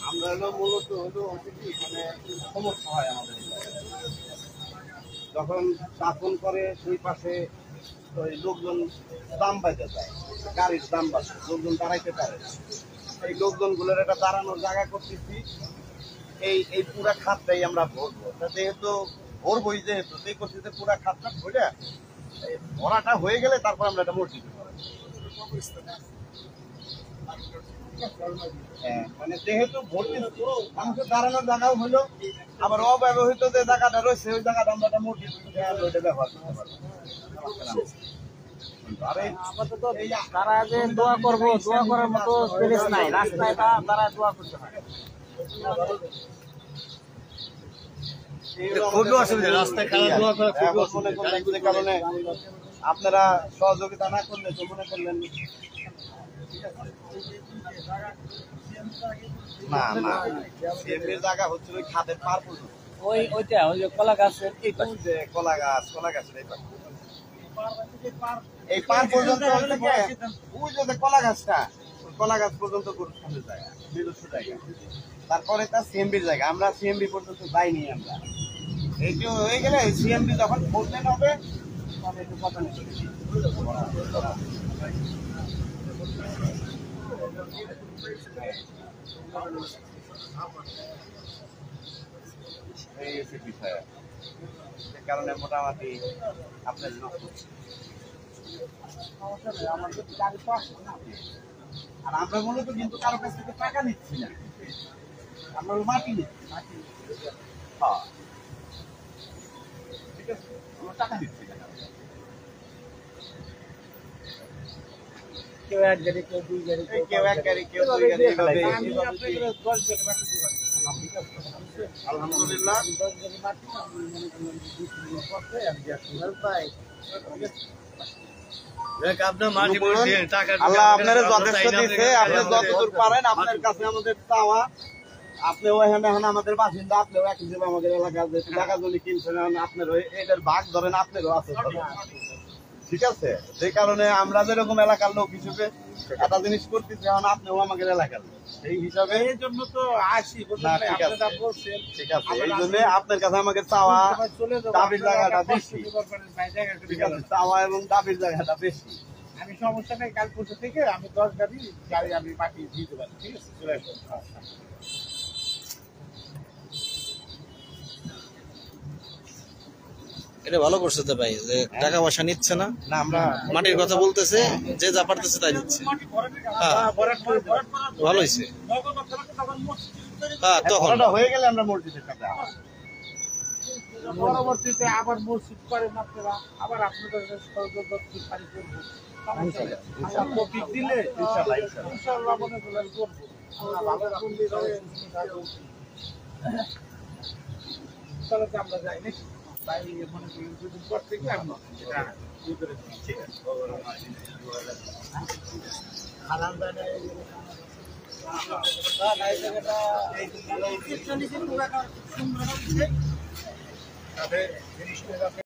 আমরা হলো মূলত হলো মানে সমস্যা হয় আমাদের যখন শাসন করে সেই পাশে ওই লোকজন দাম বাজে যায়, গাড়ির দাম বাড়ছে, লোকজন দাঁড়াইতে পারে। এই লোকজনগুলোর একটা দাঁড়ানোর জায়গা করতেছি, এই পুরা খাতটাই আমরা ভরবো। যেহেতু ভরবই, যেহেতু সেই করতেছে পুরা খাতটা ভরে ভরাটা হয়ে গেলে তারপর আমরা এটা মসজিদ মানে যেহেতু ভর্তি মানুষের দাঁড়ানোর জায়গাও হলো, আবার অব্যবহৃত যে জায়গাটা রয়েছে ওই জায়গাটা আমরা একটা মসজিদ ওইটা ব্যবহার করতে পারবো। তারা যে দোয়া করবো, দোয়া করার মতো প্লেস নাই, রাস্তায় তারা দোয়া করতে হয়। খুবই অসুবিধা, রাস্তায় খারাপ দোয়া করা খুবই অসুবিধা। কারণে আপনারা সহযোগিতা না করলে তো মনে করলেন না না, সিএমপির জায়গা হচ্ছে ওই খাদের পার পর্যন্ত, ওইটা ওই যে কলা গাছের এই পাশে, কলা গাছের এই পার পর্যন্ত ওই যে কলা গাছটা, কলা গাছ পর্যন্ত গুরুত্বপূর্ণ জায়গা, নিজস্ব জায়গা। তারপরে তার সিএমপির জায়গা, আমরা সিএমপি পর্যন্ত যাইনি। আমরা এই যে হয়ে গেলে সিএমপি যখন ভোটলেন হবে তখন একটু কথা নিতে এই বিষয়, সে কারণে মোটামুটি আপনার আর আমরা মূলত কিন্তু কারো কাছ থেকে টাকা নিচ্ছি না, আমরা মাটি নিচ্ছি। হ্যাঁ ঠিক আছে, আমরা টাকা নিচ্ছি না। কেউ এক গাড়ি, কেউ দুই গাড়ি, কেউ এক গাড়ি, কেউ দুই গাড়ি, আলহামদুলিল্লাহ। আল্লাহ আপনারা যথেষ্ট দিচ্ছে, আপনি যতদূর পারেন আপনার কাছে আমাদের চাওয়া। আপনি ওখানে এখন আমাদের বাসিন্দা, আপনিও এক হিসেবে আমাদের এলাকার যে টাকা জমি কিনছেন আপনার এটার ভাগ ধরেন আপনারও আছে, ঠিক আছে? সেই কারণে আমরা যেরকম এলাকার লোক হিসেবে একটা জিনিস করতেছি, এখন আপনিও আমাদের এলাকার লোক, সেই হিসাবে এই জন্য তো আসি। ঠিক আছে, এই জন্য আপনার কাছে আমাকে চাওয়া দাবির জায়গাটা বেশি, ঠিক আছে? চাওয়া এবং দাবির জায়গাটা বেশি। আমি সমস্যা নেই, কাল পরশু থেকে আমি 10 গাড়ি আমি পাঠিয়ে দিতে পারি, ঠিক আছে? চলে আসুন। এটা ভালো করছে তো ভাই, যে টাকা পয়সা নিচ্ছে না, আমরা মাটির কথা বলতেছে, যে যা পারতেছে তাই দিচ্ছে। হ্যাঁ ভালো হয়েছে। হ্যাঁ তখন হয়ে গেলে আমরা মসজিদের কাছে পরবর্তীতে আবার মসজিদ করেন আপনারা, আবার আপনাদের পানি করবো, দিলে ইনশাআল্লাহ মনে করলেন করবো। আমরা যাই নাকি ভাই, মনে করেন দুদিন পর থেকে আমরা ঠিক আছে। সুন্দর